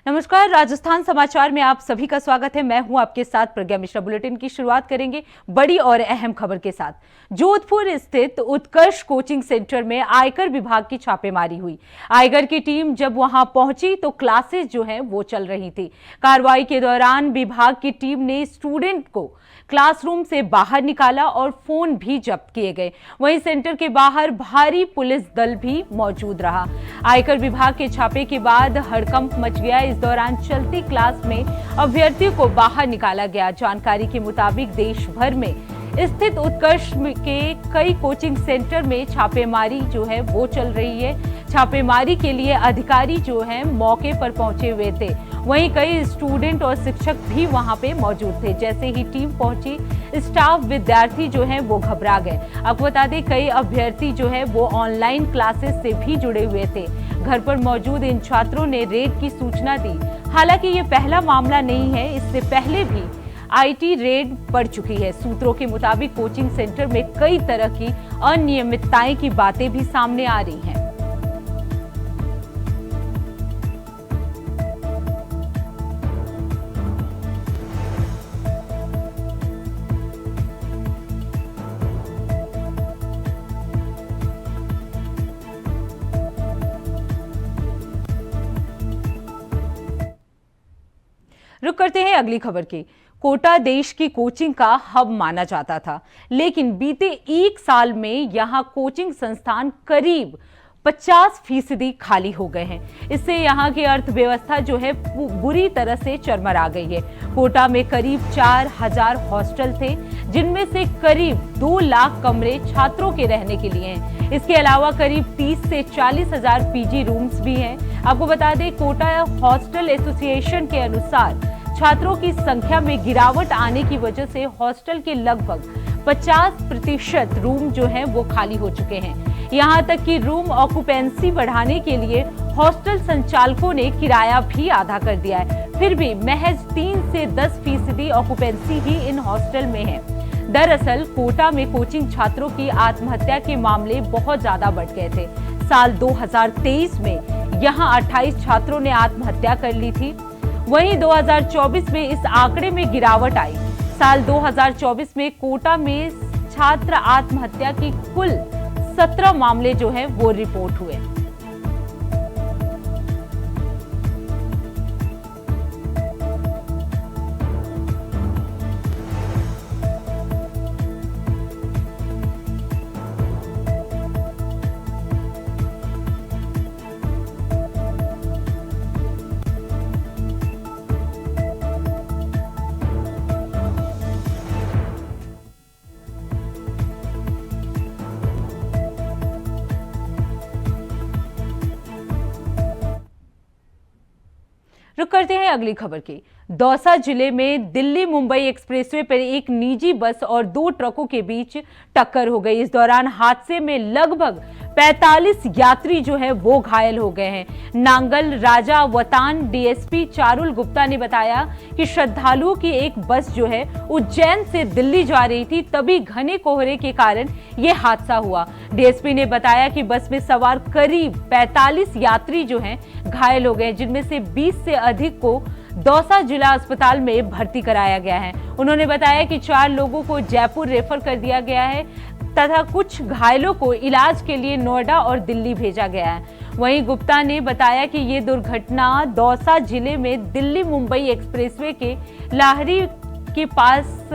नमस्कार, राजस्थान समाचार में आप सभी का स्वागत है। मैं हूं आपके साथ प्रज्ञा मिश्रा। बुलेटिन की शुरुआत करेंगे बड़ी और अहम खबर के साथ। जोधपुर स्थित उत्कर्ष कोचिंग सेंटर में आयकर विभाग की छापेमारी हुई। आयकर की टीम जब वहां पहुंची तो क्लासेस जो हैं वो चल रही थी। कार्रवाई के दौरान विभाग की टीम ने स्टूडेंट को क्लासरूम से बाहर निकाला और फोन भी जब्त किए गए। वहीं सेंटर के बाहर भारी पुलिस दल भी मौजूद रहा। आयकर विभाग के छापे के बाद हड़कंप मच गया। इस दौरान चलती क्लास में अभ्यर्थियों को बाहर निकाला गया। जानकारी के मुताबिक देश भर में स्थित उत्कर्ष के कई कोचिंग सेंटर में छापेमारी जो है वो चल रही है। छापेमारी के लिए अधिकारी जो हैं मौके पर पहुंचे हुए थे। वहीं कई स्टूडेंट और शिक्षक भी वहां पे मौजूद थे। जैसे ही टीम पहुंची, स्टाफ विद्यार्थी जो हैं वो घबरा गए। आपको बता दें, कई अभ्यर्थी जो है वो ऑनलाइन क्लासेस से भी जुड़े हुए थे। घर पर मौजूद इन छात्रों ने रेड की सूचना दी। हालांकि ये पहला मामला नहीं है, इससे पहले भी आईटी रेड पड़ चुकी है। सूत्रों के मुताबिक कोचिंग सेंटर में कई तरह की अनियमितताएं की बातें भी सामने आ रही हैं। रुक करते हैं अगली खबर की। कोटा देश की कोचिंग का हब माना जाता था, लेकिन बीते एक साल में यहां कोचिंग संस्थान करीब 50% खाली हो गए हैं। इससे यहां की अर्थव्यवस्था जो है बुरी तरह से चरमरा गई है। कोटा में करीब 4000 हॉस्टल थे, जिनमें से करीब 2 लाख कमरे छात्रों के रहने के लिए हैं। इसके अलावा करीब 30 से 40 हजार पीजी रूम्स भी हैं। आपको बता दें, कोटा हॉस्टल एसोसिएशन के अनुसार छात्रों की संख्या में गिरावट आने की वजह से हॉस्टल के लगभग 50% रूम जो हैं वो खाली हो चुके हैं। यहां तक कि रूम ऑक्यूपेंसी बढ़ाने के लिए हॉस्टल संचालकों ने किराया भी आधा कर दिया है। फिर भी महज 3 से 10% ऑक्यूपेंसी ही इन हॉस्टल में है। दरअसल कोटा में कोचिंग छात्रों की आत्महत्या के मामले बहुत ज्यादा बढ़ गए थे। साल 2023 में यहां 28 छात्रों ने आत्महत्या कर ली थी। वहीं 2024 में इस आंकड़े में गिरावट आई। साल 2024 में कोटा में छात्र आत्महत्या की कुल 17 मामले जो हैं वो रिपोर्ट हुए। रुक करते हैं अगली खबर की। दौसा जिले में दिल्ली मुंबई एक्सप्रेसवे पर एक निजी बस और 2 ट्रकों के बीच टक्कर हो गई। इस दौरान हादसे में लगभग 45 यात्री जो है वो घायल हो गए हैं। नांगल राजा वतान डीएसपी चारुल गुप्ता ने बताया कि श्रद्धालुओं की एक बस जो है उज्जैन से दिल्ली जा रही थी, तभी घने कोहरे के कारण यह हादसा हुआ। डीएसपी ने बताया कि बस में सवार करीब 45 यात्री जो हैं घायल हो गए, जिनमें से 20 से अधिक को दौसा जिला अस्पताल में भर्ती कराया गया है। उन्होंने बताया कि 4 लोगों को जयपुर रेफर कर दिया गया है तथा कुछ घायलों को इलाज के लिए नोएडा और दिल्ली भेजा गया है। वहीं गुप्ता ने बताया कि ये दुर्घटना दौसा जिले में दिल्ली मुंबई एक्सप्रेसवे के लाहरी के पास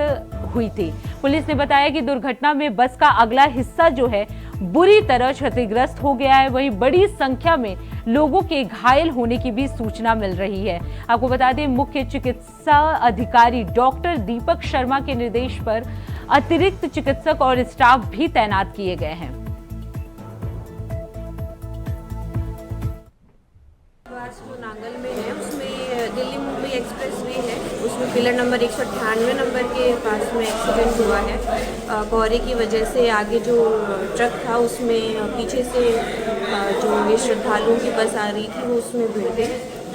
हुई थी। पुलिस ने बताया कि दुर्घटना में बस का अगला हिस्सा जो है बुरी तरह क्षतिग्रस्त हो गया है। वहीं बड़ी संख्या में लोगों के घायल होने की भी सूचना मिल रही है। आपको बता दें, मुख्य चिकित्सा अधिकारी डॉक्टर दीपक शर्मा के निर्देश पर अतिरिक्त चिकित्सक और स्टाफ भी तैनात किए गए हैं। जो नांगल में है उसमें दिल्ली मुंबई एक्सप्रेसवे है, उसमें पिलर नंबर 198 नंबर के पास में एक्सीडेंट हुआ है। कोहरे की वजह से आगे जो ट्रक था उसमें पीछे से जो ये श्रद्धालुओं की बस आ रही थी वो उसमें भिड़ गई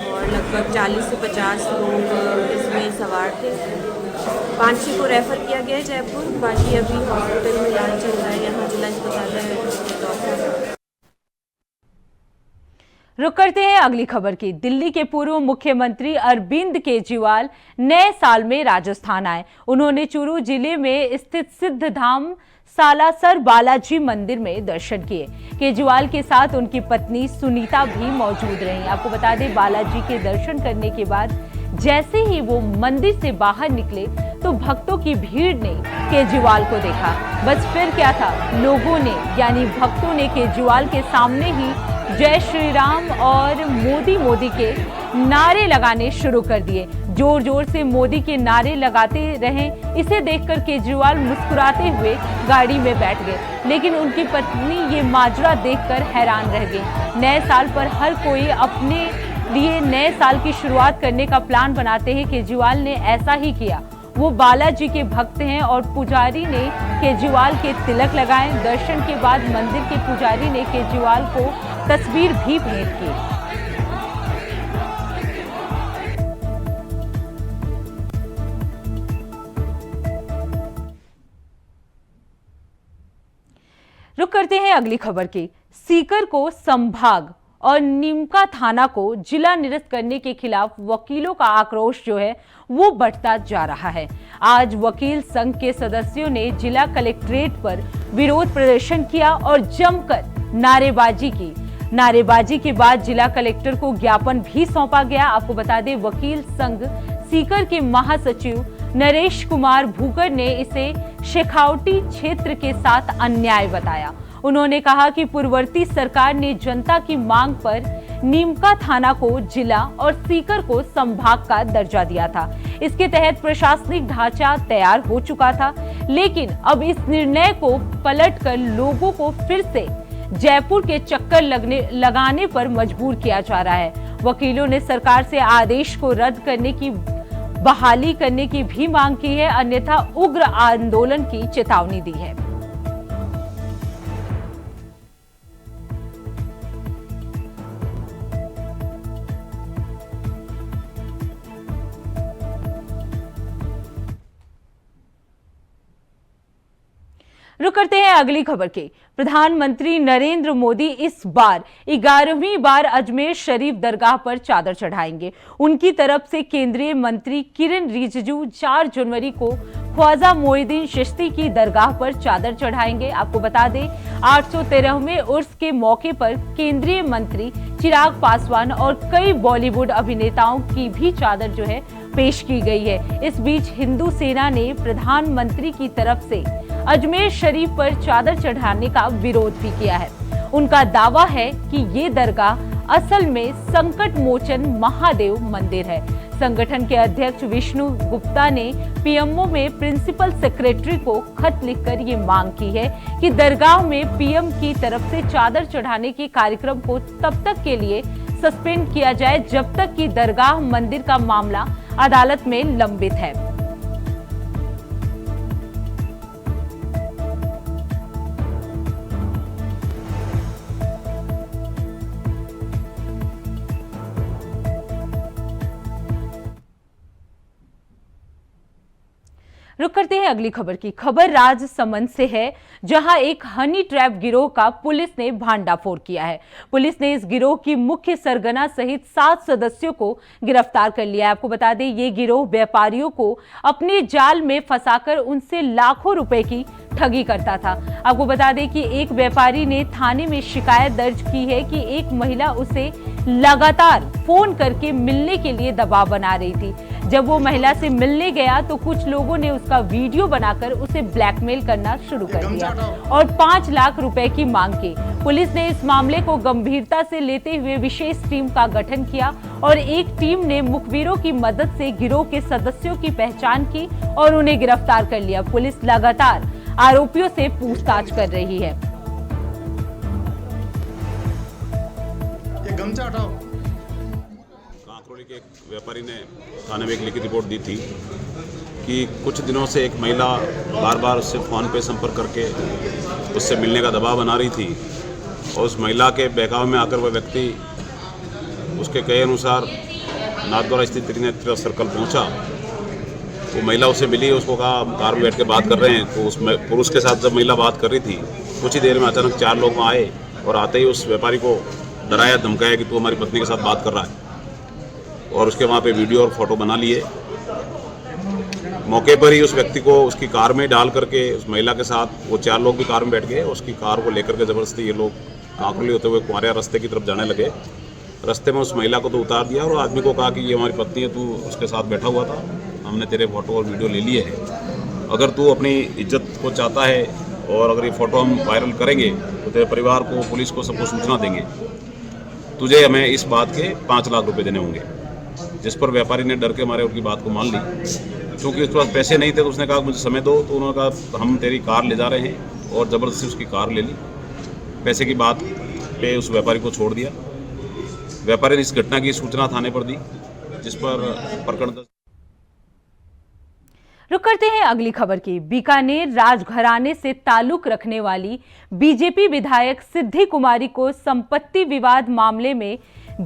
और लगभग 40 से 50 लोग इसमें सवार थे। 5-6 को रेफ़र किया गया है जयपुर, बाकी अभी हॉस्पिटल में इलाज चल रहा है। यहाँ जिला अस्पताल है दौसा। रुक करते हैं अगली खबर की। दिल्ली के पूर्व मुख्यमंत्री अरविंद केजरीवाल नए साल में राजस्थान आए। उन्होंने चूरू जिले में स्थित सिद्धधाम सालासर बालाजी मंदिर में दर्शन किए। केजरीवाल के साथ उनकी पत्नी सुनीता भी मौजूद रहीं। आपको बता दें, बालाजी के दर्शन करने के बाद जैसे ही वो मंदिर से बाहर निकले तो भक्तों की भीड़ ने केजरीवाल को देखा। बस फिर क्या था, लोगों ने यानी भक्तों ने केजरीवाल के सामने ही जय श्री राम और मोदी मोदी के नारे लगाने शुरू कर दिए। जोर जोर से मोदी के नारे लगाते रहे। इसे देखकर केजरीवाल मुस्कुराते हुए गाड़ी में बैठ गए, लेकिन उनकी पत्नी ये माजरा देखकर हैरान रह गई। नए साल पर हर कोई अपने लिए नए साल की शुरुआत करने का प्लान बनाते हैं। केजरीवाल ने ऐसा ही किया। वो बालाजी के भक्त हैं और पुजारी ने केजरीवाल के तिलक लगाए। दर्शन के बाद मंदिर के पुजारी ने केजरीवाल को तस्वीर भी भेंट की। रुक करते हैं अगली खबर की। सीकर को संभाग और नीमका थाना को जिला निरस्त करने के खिलाफ वकीलों का आक्रोश जो है वो बढ़ता जा रहा है। आज वकील संघ के सदस्यों ने जिला कलेक्ट्रेट पर विरोध प्रदर्शन किया और जमकर नारेबाजी की। नारेबाजी के बाद जिला कलेक्टर को ज्ञापन भी सौंपा गया। आपको बता दें, वकील संघ सीकर के महासचिव नरेश कुमार भूकर ने इसे शेखावटी क्षेत्र के साथ अन्याय बताया। उन्होंने कहा कि पूर्ववर्ती सरकार ने जनता की मांग पर नीमका थाना को जिला और सीकर को संभाग का दर्जा दिया था। इसके तहत प्रशासनिक ढांचा तैयार हो चुका था, लेकिन अब इस निर्णय को पलटकर लोगों को फिर से जयपुर के चक्कर लगाने पर मजबूर किया जा रहा है। वकीलों ने सरकार से आदेश को रद्द करने की बहाली करने की भी मांग की है, अन्यथा उग्र आंदोलन की चेतावनी दी है। रुक करते हैं अगली खबर के। प्रधानमंत्री नरेंद्र मोदी इस बार 11वीं बार अजमेर शरीफ दरगाह पर चादर चढ़ाएंगे। उनकी तरफ से केंद्रीय मंत्री किरण रिजिजू 4 जनवरी को ख्वाजा मोइनुद्दीन चिश्ती की दरगाह पर चादर चढ़ाएंगे। आपको बता दें, 813वें उर्स के मौके पर केंद्रीय मंत्री चिराग पासवान और कई बॉलीवुड अभिनेताओं की भी चादर जो है पेश की गई है। इस बीच हिंदू सेना ने प्रधानमंत्री की तरफ से अजमेर शरीफ पर चादर चढ़ाने का विरोध भी किया है। उनका दावा है कि ये दरगाह असल में संकट मोचन महादेव मंदिर है। संगठन के अध्यक्ष विष्णु गुप्ता ने पीएमओ में प्रिंसिपल सेक्रेटरी को खत लिखकर ये मांग की है कि दरगाह में पीएम की तरफ से चादर चढ़ाने के कार्यक्रम को तब तक के लिए सस्पेंड किया जाए जब तक कि दरगाह मंदिर का मामला अदालत में लंबित है। रुक करते हैं अगली खबर की। खबर राजसमंद से है, जहां एक हनी ट्रैप गिरोह का पुलिस ने भांडाफोड़ किया है। पुलिस ने इस गिरोह की मुख्य सरगना सहित 7 सदस्यों को गिरफ्तार कर लिया है। आपको बता दें, ये गिरोह व्यापारियों को अपने जाल में फंसाकर उनसे लाखों रुपए की ठगी करता था। आपको बता दें कि एक व्यापारी ने थाने में शिकायत दर्ज की है कि एक महिला उसे लगातार फोन करके मिलने के लिए दबाव बना रही थी। जब वो महिला से मिलने गया तो कुछ लोगों ने उसका वीडियो बनाकर उसे ब्लैकमेल करना शुरू कर दिया और 5 लाख रुपए की मांग की। पुलिस ने इस मामले को गंभीरता से लेते हुए विशेष टीम का गठन किया और एक टीम ने मुखबिरों की मदद से गिरोह के सदस्यों की पहचान की और उन्हें गिरफ्तार कर लिया। पुलिस लगातार आरोपियों से पूछताछ कर रही है। कांकरोली के एक व्यापारी ने थाने में एक लिखित रिपोर्ट दी थी कि कुछ दिनों से एक महिला बार बार उससे फ़ोन पे संपर्क करके उससे मिलने का दबाव बना रही थी और उस महिला के बहकाव में आकर वह व्यक्ति उसके कहे अनुसार नाथद्वारा स्थित त्रिनेत्र सर्कल पहुंचा। वो महिला उससे मिली, उसको कहा कार में बैठ के बात कर रहे हैं। तो उस पुरुष के साथ जब महिला बात कर रही थी, कुछ ही देर में अचानक 4 लोग वहाँ आए और आते ही उस व्यापारी को डराया धमकाया कि तू हमारी पत्नी के साथ बात कर रहा है, और उसके वहाँ पे वीडियो और फोटो बना लिए। मौके पर ही उस व्यक्ति को उसकी कार में डाल करके उस महिला के साथ वो 4 लोग भी कार में बैठ गए। उसकी कार को लेकर के ज़बरदस्ती ये लोग कांकुली होते हुए कुंवारिया रास्ते की तरफ जाने लगे। रास्ते में उस महिला को तो उतार दिया और आदमी को कहा कि ये हमारी पत्नी है, तू उसके साथ बैठा हुआ था, हमने तेरे फोटो और वीडियो ले लिए हैं। अगर तू अपनी इज्जत को चाहता है और अगर ये फ़ोटो हम वायरल करेंगे तो तेरे परिवार को, पुलिस को, सबको सूचना देंगे। तुझे हमें इस बात के 5 लाख रुपए देने होंगे। जिस पर व्यापारी ने डर के मारे उनकी बात को मान ली। क्योंकि उसके पास पैसे नहीं थे तो उसने कहा मुझे समय दो, तो उन्होंने कहा हम तेरी कार ले जा रहे हैं, और ज़बरदस्ती उसकी कार ले ली। पैसे की बात पे उस व्यापारी को छोड़ दिया। व्यापारी ने इस घटना की सूचना थाने पर दी, जिस पर प्रकरण। रुक करते हैं अगली खबर की। बीकानेर राजघराने से ताल्लुक रखने वाली बीजेपी विधायक सिद्धि कुमारी को संपत्ति विवाद मामले में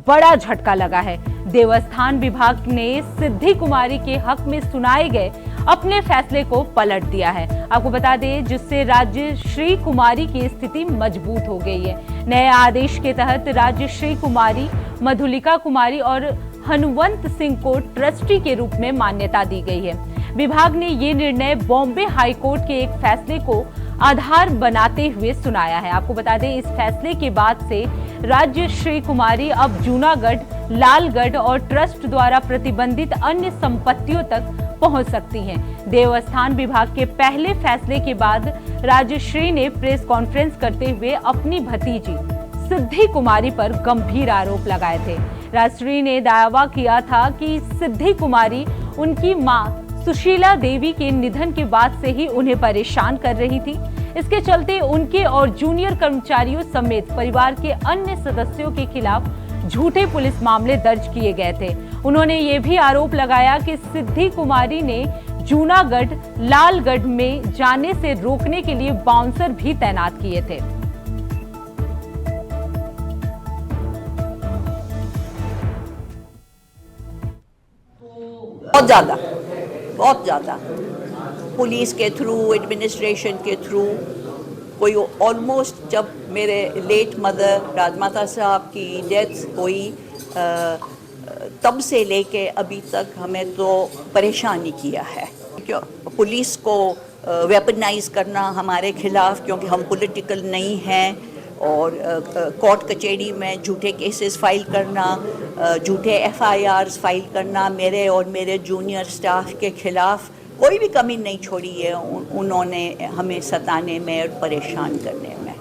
बड़ा झटका लगा है। देवस्थान विभाग ने सिद्धि कुमारी के हक में सुनाए गए अपने फैसले को पलट दिया है। आपको बता दें, जिससे राज्यश्री कुमारी की स्थिति मजबूत हो गई है। नए आदेश के तहत राज्यश्री कुमारी, मधुलिका कुमारी और हनुवंत सिंह को ट्रस्टी के रूप में मान्यता दी गई है। विभाग ने ये निर्णय बॉम्बे हाई कोर्ट के एक फैसले को आधार बनाते हुए सुनाया है। आपको बता दें, इस फैसले के बाद से राज्यश्री कुमारी अब जूनागढ़, लालगढ़ और ट्रस्ट द्वारा प्रतिबंधित अन्य संपत्तियों तक पहुंच सकती हैं। देवस्थान विभाग के पहले फैसले के बाद राज्यश्री ने प्रेस कॉन्फ्रेंस करते हुए अपनी भतीजी सिद्धि कुमारी पर गंभीर आरोप लगाए थे। राज्यश्री ने दावा किया था कि सिद्धि कुमारी उनकी मां सुशीला देवी के निधन के बाद से ही उन्हें परेशान कर रही थी। इसके चलते उनके और जूनियर कर्मचारियों समेत परिवार के अन्य सदस्यों के खिलाफ झूठे पुलिस मामले दर्ज किए गए थे। उन्होंने ये भी आरोप लगाया कि सिद्धि कुमारी ने जूनागढ़, लालगढ़ में जाने से रोकने के लिए बाउंसर भी तैनात किए थे। बहुत ज़्यादा पुलिस के थ्रू, एडमिनिस्ट्रेशन के थ्रू, कोई ऑलमोस्ट जब मेरे लेट मदर राजमाता साहब की डेथ हुई तब से लेके अभी तक हमें तो परेशानी किया है। क्यों पुलिस को वेपनाइज करना हमारे खिलाफ, क्योंकि हम पॉलिटिकल नहीं हैं, और कोर्ट कचहरी में झूठे केसेस फाइल करना, झूठे FIRs फाइल करना, मेरे और मेरे जूनियर स्टाफ के खिलाफ कोई भी कमी नहीं छोड़ी है उन्होंने हमें सताने में और परेशान करने में।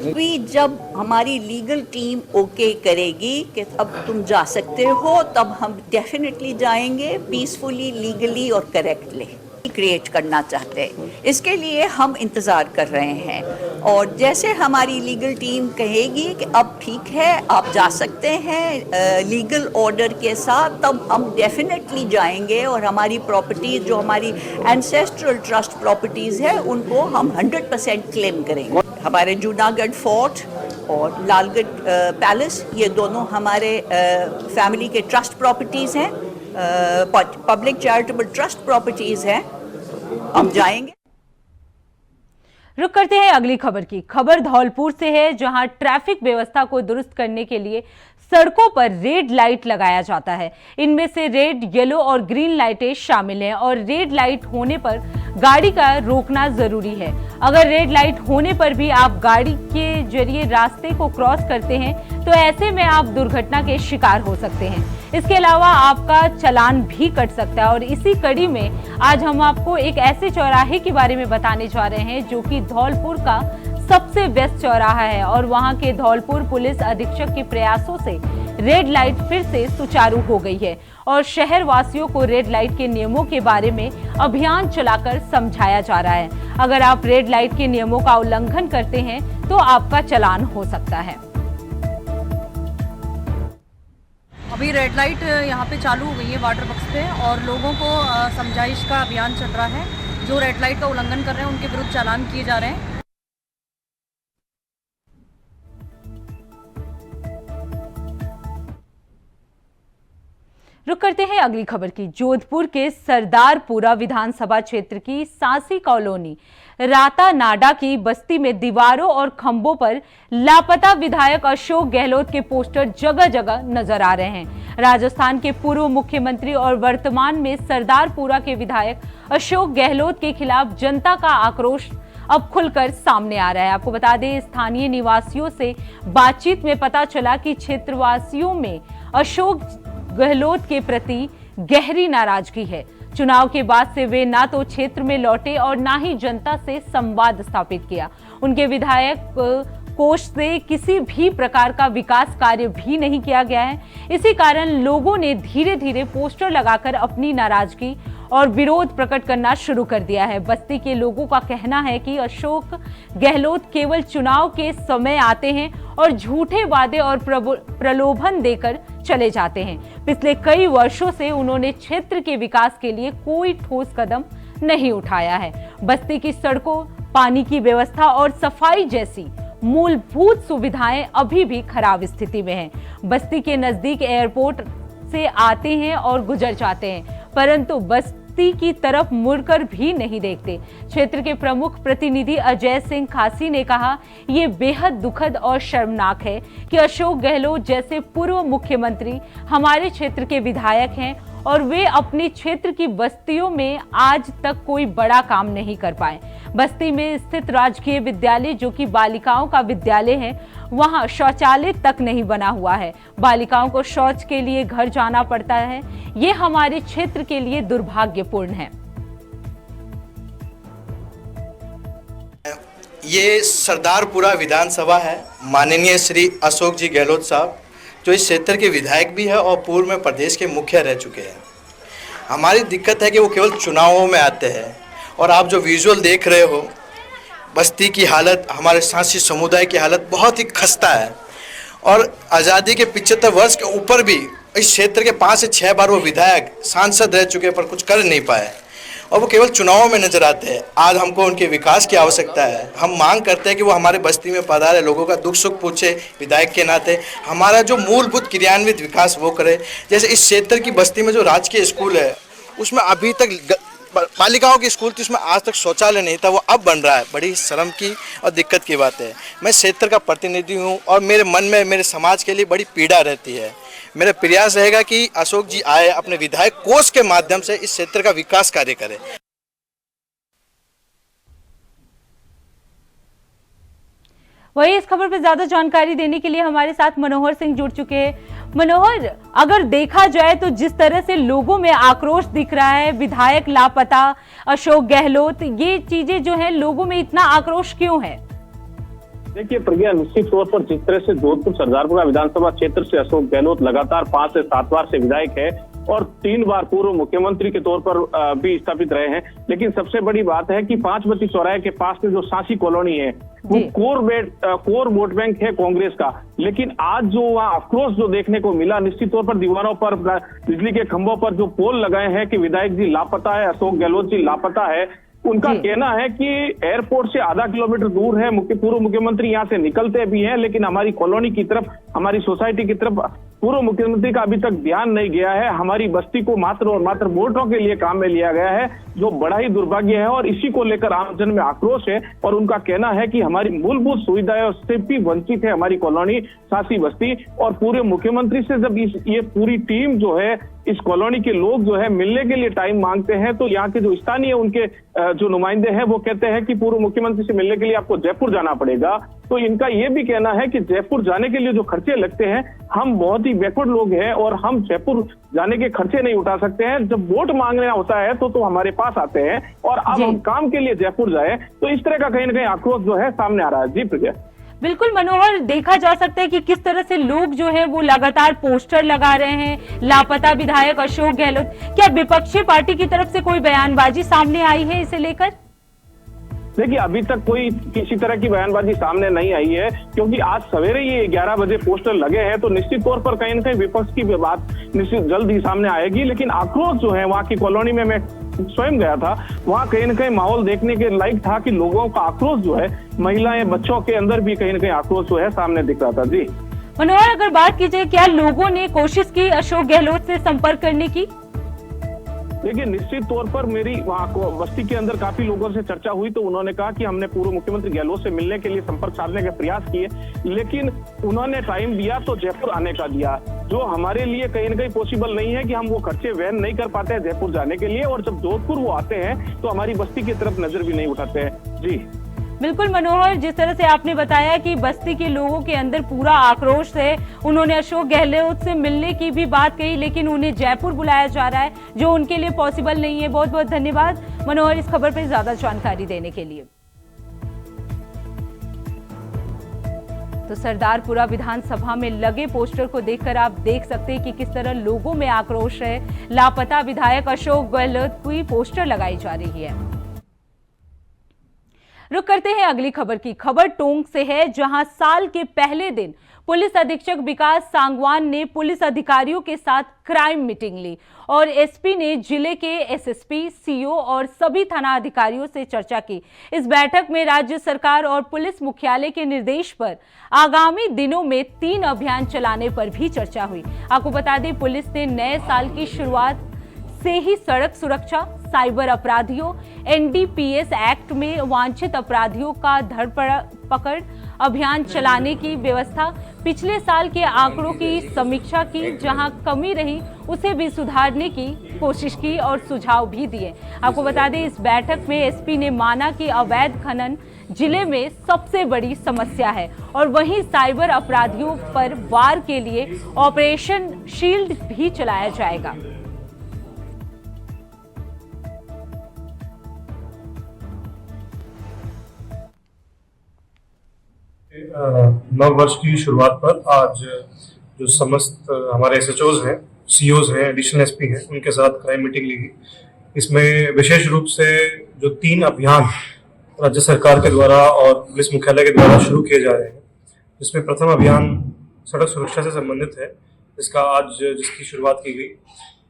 भी जब हमारी लीगल टीम ओके करेगी कि अब तुम जा सकते हो, तब हम डेफिनेटली जाएंगे, पीसफुली, लीगली और करेक्टली क्रिएट करना चाहते हैं। इसके लिए हम इंतज़ार कर रहे हैं, और जैसे हमारी लीगल टीम कहेगी कि अब ठीक है, आप जा सकते हैं लीगल ऑर्डर के साथ, तब हम डेफिनेटली जाएंगे और हमारी प्रॉपर्टीज़, जो हमारी एंसेस्ट्रल ट्रस्ट प्रॉपर्टीज़ है, उनको हम 100% क्लेम करेंगे। हमारे जूनागढ़ फोर्ट और लालगढ़ पैलेस, ये दोनों हमारे फैमिली के ट्रस्ट प्रॉपर्टीज़ हैं, पब्लिक चैरिटेबल ट्रस्ट प्रॉपर्टीज़ हैं। हम जाएंगे। रुक करते हैं अगली खबर की। खबर धौलपुर से है, जहां ट्रैफिक व्यवस्था को दुरुस्त करने के लिए सड़कों पर रेड लाइट लगाया जाता है। इनमें से रेड, येलो और ग्रीन लाइटें शामिल हैं, और रेड लाइट होने पर गाड़ी का रोकना जरूरी है। अगर रेड लाइट होने पर भी आप गाड़ी के जरिए रास्ते को क्रॉस करते हैं तो ऐसे में आप दुर्घटना के शिकार हो सकते हैं। इसके अलावा आपका चालान भी कट सकता है। और इसी कड़ी में आज हम आपको एक ऐसे चौराहे के बारे में बताने जा रहे हैं जो कि धौलपुर का सबसे व्यस्त चौराहा है, और वहां के धौलपुर पुलिस अधीक्षक के प्रयासों से रेड लाइट फिर से सुचारू हो गई है, और शहर वासियों को रेड लाइट के नियमों के बारे में अभियान चलाकर समझाया जा रहा है। अगर आप रेड लाइट के नियमों का उल्लंघन करते हैं तो आपका चालान हो सकता है। अभी रेड लाइट यहाँ पे चालू हो गई है वाटर बक्स पे, और लोगों को समझाइश का अभियान चल रहा है। जो रेड लाइट का उल्लंघन कर रहे हैं उनके विरुद्ध चालान किए जा रहे हैं। रुक करते हैं अगली खबर की। जोधपुर के सरदारपुरा विधानसभा क्षेत्र की सांसी कॉलोनी राता नाडा की बस्ती में दीवारों और खंभों पर लापता विधायक अशोक गहलोत के पोस्टर जगह जगह नजर आ रहे हैं। राजस्थान के पूर्व मुख्यमंत्री और वर्तमान में सरदारपुरा के विधायक अशोक गहलोत के खिलाफ जनता का आक्रोश अब खुलकर सामने आ रहा है। आपको बता दें, स्थानीय निवासियों से बातचीत में पता चला कि क्षेत्रवासियों में अशोक गहलोत के प्रति गहरी नाराजगी है। चुनाव के बाद से वे ना तो क्षेत्र में लौटे और ना ही जनता से संवाद स्थापित किया। उनके विधायक कोष से किसी भी प्रकार का विकास कार्य भी नहीं किया गया है। इसी कारण लोगों ने धीरे धीरे पोस्टर लगाकर अपनी नाराजगी और विरोध प्रकट करना शुरू कर दिया है। बस्ती के लोगों का कहना है कि अशोक गहलोत केवल चुनाव के समय आते हैं और झूठे वादे और प्रलोभन देकर चले जाते हैं। पिछले कई वर्षों से उन्होंने क्षेत्र के विकास के लिए कोई ठोस कदम नहीं उठाया है। बस्ती की सड़कों, पानी की व्यवस्था और सफाई जैसी मूलभूत सुविधाएं अभी भी खराब स्थिति में हैं। बस्ती के नजदीक एयरपोर्ट से आते हैं और गुजर जाते हैं, परंतु बस्ती की तरफ मुड़कर भी नहीं देखते। क्षेत्र के प्रमुख प्रतिनिधि अजय सिंह खासी ने कहा, ये बेहद दुखद और शर्मनाक है कि अशोक गहलोत जैसे पूर्व मुख्यमंत्री हमारे क्षेत्र के विधायक हैं और वे अपने क्षेत्र की बस्तियों में आज तक कोई बड़ा काम नहीं कर पाए। बस्ती में स्थित राजकीय विद्यालय, जो कि बालिकाओं का विद्यालय है, वहां शौचालय तक नहीं बना हुआ है। बालिकाओं को शौच के लिए घर जाना पड़ता है। ये हमारे क्षेत्र के लिए दुर्भाग्यपूर्ण है। ये सरदारपुरा विधानसभा है। माननीय श्री अशोक जी गहलोत साहब, जो इस क्षेत्र के विधायक भी है और पूर्व में प्रदेश के मुखिया रह चुके हैं। हमारी दिक्कत है कि वो केवल चुनावों में आते हैं और आप जो विजुअल देख रहे हो, बस्ती की हालत, हमारे सांसी समुदाय की हालत बहुत ही खस्ता है। और आज़ादी के 75 वर्ष के ऊपर भी इस क्षेत्र के 5 से 6 बार वो विधायक सांसद रह चुके पर कुछ कर नहीं पाए और वो केवल चुनावों में नजर आते हैं। आज हमको उनके विकास की आवश्यकता है। हम मांग करते हैं कि वो हमारे बस्ती में पधारे, लोगों का दुख सुख पूछे, विधायक के नाते हमारा जो मूलभूत क्रियान्वित विकास वो करे। जैसे इस क्षेत्र की बस्ती में जो राजकीय स्कूल है, उसमें अभी तक बालिकाओं की स्कूल थी, उसमें आज तक शौचालय नहीं था, वो अब बन रहा है। बड़ी शर्म की और दिक्कत की बात है। मैं क्षेत्र का प्रतिनिधि हूँ और मेरे मन में मेरे समाज के लिए बड़ी पीड़ा रहती है। मेरा प्रयास रहेगा कि अशोक जी आए, अपने विधायक कोष के माध्यम से इस क्षेत्र का विकास कार्य करें। वही इस खबर पर ज्यादा जानकारी देने के लिए हमारे साथ मनोहर सिंह जुड़ चुके हैं। मनोहर, अगर देखा जाए तो जिस तरह से लोगों में आक्रोश दिख रहा है, विधायक लापता, अशोक गहलोत, ये चीजें जो है, लोगों में इतना आक्रोश क्यों है? देखिए प्रज्ञा, निश्चित तौर पर जिस तरह से जोधपुर सरदारपुरा विधानसभा क्षेत्र से अशोक गहलोत लगातार 5 से 7 बार से विधायक है और 3 बार पूर्व मुख्यमंत्री के तौर पर भी स्थापित रहे हैं, लेकिन सबसे बड़ी बात है कि 5 चौराहे के पास में जो सांसी कॉलोनी है, वो कोर वोट बैंक है कांग्रेस का। लेकिन आज जो वहाँ आक्रोश जो देखने को मिला, निश्चित तौर पर दीवारों पर, बिजली के खंभों पर जो पोल लगाए हैं कि विधायक जी लापता है, अशोक गहलोत जी लापता है। उनका कहना है कि एयरपोर्ट से आधा किलोमीटर दूर है, पूर्व मुख्यमंत्री यहाँ से निकलते भी हैं, लेकिन हमारी कॉलोनी की तरफ, हमारी सोसाइटी की तरफ पूर्व मुख्यमंत्री का अभी तक ध्यान नहीं गया है। हमारी बस्ती को मात्र और मात्र वोटों के लिए काम में लिया गया है, जो बड़ा ही दुर्भाग्य है और इसी को लेकर आमजन में आक्रोश है। और उनका कहना है कि हमारी मूलभूत सुविधाएं से भी वंचित है हमारी कॉलोनी सांसी बस्ती। और पूर्व मुख्यमंत्री से जब ये पूरी टीम जो है, इस कॉलोनी के लोग जो है मिलने के लिए टाइम मांगते हैं, तो यहाँ के जो स्थानीय उनके जो नुमाइंदे हैं वो कहते हैं कि पूर्व मुख्यमंत्री से मिलने के लिए आपको जयपुर जाना पड़ेगा। तो इनका ये भी कहना है कि जयपुर जाने के लिए जो खर्चे लगते हैं, हम बहुत ही बैकवर्ड लोग हैं और हम जयपुर जाने के खर्चे नहीं उठा सकते हैं। जब वोट मांगना होता है तो हमारे पास आते हैं और अब हम काम के लिए जयपुर जाए। तो इस तरह का कहीं ना कहीं आक्रोश जो है सामने आ रहा है। जी प्रज्ञा। बिल्कुल मनोहर, देखा जा सकता है कि किस तरह से लोग जो है वो लगातार पोस्टर लगा रहे हैं, लापता विधायक अशोक गहलोत। क्या विपक्षी पार्टी की तरफ से कोई बयानबाजी सामने आई है इसे लेकर? देखिए अभी तक कोई किसी तरह की बयानबाजी सामने नहीं आई है, क्योंकि आज सवेरे ये 11 बजे पोस्टर लगे हैं, तो निश्चित तौर पर कहीं ना कहीं विपक्ष की बात निश्चित जल्द ही सामने आएगी। लेकिन आक्रोश जो है वहाँ की कॉलोनी में, मैं स्वयं गया था, वहाँ कहीं ना कहीं माहौल देखने के लायक था कि लोगों का आक्रोश जो है, महिलाएं, बच्चों के अंदर भी कहीं ना कहीं आक्रोश जो है सामने दिख रहा था। जी मनोहर, अगर बात की जाए, क्या लोगों ने कोशिश की अशोक गहलोत से संपर्क करने की? देखिए, निश्चित तौर पर मेरी वहाँ बस्ती के अंदर काफी लोगों से चर्चा हुई, तो उन्होंने कहा कि हमने पूर्व मुख्यमंत्री गहलोत से मिलने के लिए संपर्क साधने के प्रयास किए, लेकिन उन्होंने टाइम दिया तो जयपुर आने का दिया, जो हमारे लिए कहीं ना कहीं पॉसिबल नहीं है कि हम वो खर्चे वहन नहीं कर पाते हैं जयपुर जाने के लिए, और जब जोधपुर वो आते हैं तो हमारी बस्ती की तरफ नजर भी नहीं उठाते हैं। जी बिल्कुल मनोहर, जिस तरह से आपने बताया कि बस्ती के लोगों के अंदर पूरा आक्रोश है, उन्होंने अशोक गहलोत से मिलने की भी बात कही, लेकिन उन्हें जयपुर बुलाया जा रहा है, जो उनके लिए पॉसिबल नहीं है। बहुत बहुत धन्यवाद मनोहर इस खबर पर ज्यादा जानकारी देने के लिए। तो सरदारपुरा विधानसभा में लगे पोस्टर को देखकर आप देख सकते हैं कि किस तरह लोगों में आक्रोश है। लापता विधायक अशोक गहलोत की पोस्टर लगाई जा रही है। रुक करते हैं अगली खबर की। खबर टोंक से है, जहां साल के पहले दिन पुलिस अधीक्षक विकास सांगवान ने पुलिस अधिकारियों के साथ क्राइम मीटिंग ली और एसपी ने जिले के एसएसपी, सीओ और सभी थाना अधिकारियों से चर्चा की। इस बैठक में राज्य सरकार और पुलिस मुख्यालय के निर्देश पर आगामी दिनों में 3 अभियान चलाने पर भी चर्चा हुई। आपको बता दें, पुलिस ने नए साल की शुरुआत से ही सड़क सुरक्षा, साइबर अपराधियों, एनडीपीएस एक्ट में वांछित अपराधियों का धरपकड़ अभियान चलाने की व्यवस्था, पिछले साल के आंकड़ों की समीक्षा की, जहां कमी रही उसे भी सुधारने की कोशिश की और सुझाव भी दिए। आपको बता दें, इस बैठक में एसपी ने माना कि अवैध खनन जिले में सबसे बड़ी समस्या है और वहीं साइबर अपराधियों पर वार के लिए ऑपरेशन शील्ड भी चलाया जाएगा। नव वर्ष की शुरुआत पर आज जो समस्त हमारे एसएचओज हैं, सीओज हैं, एडिशनल एसपी हैं, उनके साथ क्राइम मीटिंग ली गई। इसमें विशेष रूप से जो 3 अभियान राज्य सरकार के द्वारा और पुलिस मुख्यालय के द्वारा शुरू किए जा रहे हैं, जिसमें प्रथम अभियान सड़क सुरक्षा से संबंधित है, जिसकी शुरुआत की गई।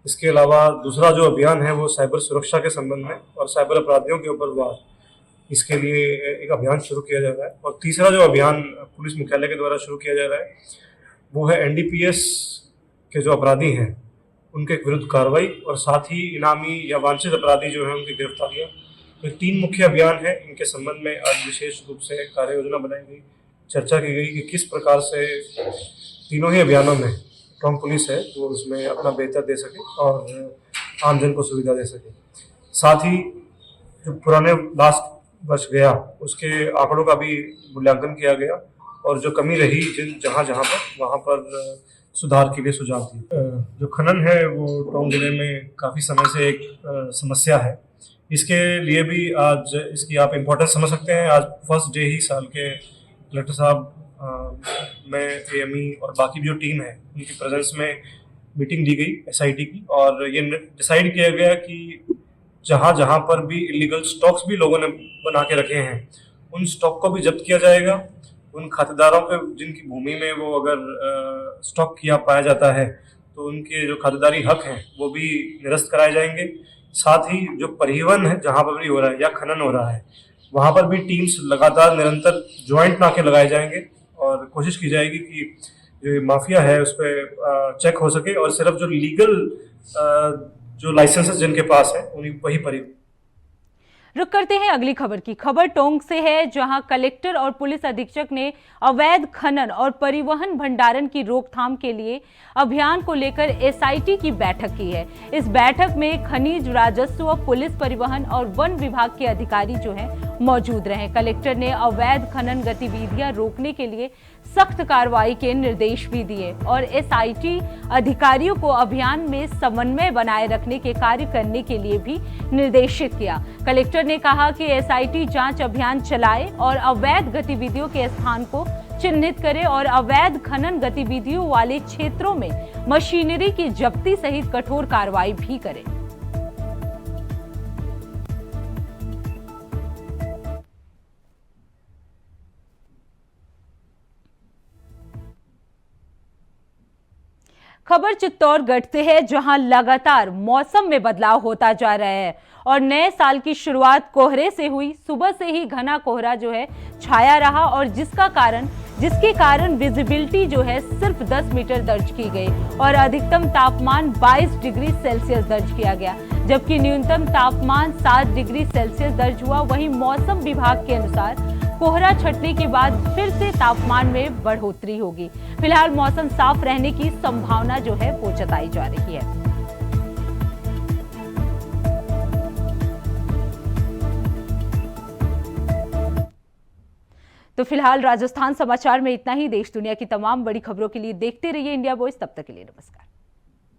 इसके अलावा दूसरा जो अभियान है वो साइबर सुरक्षा के संबंध में और साइबर अपराधियों के ऊपर वार, इसके लिए एक अभियान शुरू किया जा रहा है। और तीसरा जो अभियान पुलिस मुख्यालय के द्वारा शुरू किया जा रहा है वो है एनडीपीएस के जो अपराधी हैं उनके विरुद्ध कार्रवाई और साथ ही इनामी या वांछित अपराधी जो हैं उनकी गिरफ्तारियां। तो 3 मुख्य अभियान हैं, इनके संबंध में आज विशेष रूप से कार्य योजना बनाई गई, चर्चा की गई कि किस प्रकार से तीनों ही अभियानों में टोंक पुलिस है वो उसमें अपना बेहतर दे सके और आमजन को सुविधा दे सके। साथ ही जो पुराने लास्ट वर्ष गया उसके आंकड़ों का भी मूल्यांकन किया गया और जो कमी रही जहाँ पर वहाँ पर सुधार के लिए सुझाव दिए। जो खनन है वो टोंक जिले में काफ़ी समय से एक समस्या है। इसके लिए भी आज इसकी आप इम्पोर्टेंस समझ सकते हैं। आज फर्स्ट डे ही साल के कलेक्टर साहब में एएमई और बाकी भी जो टीम है उनकी प्रेजेंस में मीटिंग दी गई एसआईटी की और ये डिसाइड किया गया कि जहाँ पर भी इलीगल स्टॉक्स भी लोगों ने बना के रखे हैं उन स्टॉक को भी जब्त किया जाएगा। उन खातेदारों के जिनकी भूमि में वो अगर स्टॉक किया पाया जाता है तो उनके जो खातेदारी हक हैं वो भी निरस्त कराए जाएंगे। साथ ही जो परिवहन है जहाँ पर भी हो रहा है या खनन हो रहा है वहाँ पर भी टीम्स लगातार निरंतर ज्वाइंट नाके लगाए जाएंगे और कोशिश की जाएगी कि जो माफिया है उस पर चेक हो सके और सिर्फ जो लीगल जो लाइसेंसेस जिनके पास है उन्हीं वही परिवहन। रुक करते हैं अगली खबर की। खबर टोंक से है, जहां कलेक्टर और पुलिस अधीक्षक ने अवैध खनन और परिवहन भंडारण की रोकथाम के लिए अभियान को लेकर एसआईटी की बैठक की है। इस बैठक में खनिज, राजस्व, पुलिस, परिवहन और वन विभाग के अधिकारी जो हैं मौजूद रहे। कलेक्टर ने अवैध खनन गतिविधियां रोकने के लिए सख्त कार्रवाई के निर्देश भी दिए और एसआईटी अधिकारियों को अभियान में समन्वय बनाए रखने के कार्य करने के लिए भी निर्देशित किया। कलेक्टर ने कहा कि एसआईटी जांच अभियान चलाए और अवैध गतिविधियों के स्थान को चिन्हित करे और अवैध खनन गतिविधियों वाले क्षेत्रों में मशीनरी की जब्ती सहित कठोर कार्रवाई भी करे। खबर चित्तौड़गढ़ से है, जहां लगातार मौसम में बदलाव होता जा रहा है और नए साल की शुरुआत कोहरे से हुई। सुबह से ही घना कोहरा जो है छाया रहा और जिसका कारण जिसके कारण विजिबिलिटी जो है सिर्फ 10 मीटर दर्ज की गई और अधिकतम तापमान 22 डिग्री सेल्सियस दर्ज किया गया, जबकि न्यूनतम तापमान 7 डिग्री सेल्सियस दर्ज हुआ। वहीं मौसम विभाग के अनुसार कोहरा छटने के बाद फिर से तापमान में बढ़ोतरी होगी। फिलहाल मौसम साफ रहने की संभावना जो है वो जताई जा रही है। तो फिलहाल राजस्थान समाचार में इतना ही। देश दुनिया की तमाम बड़ी खबरों के लिए देखते रहिए इंडिया वॉइस। तब तक के लिए नमस्कार।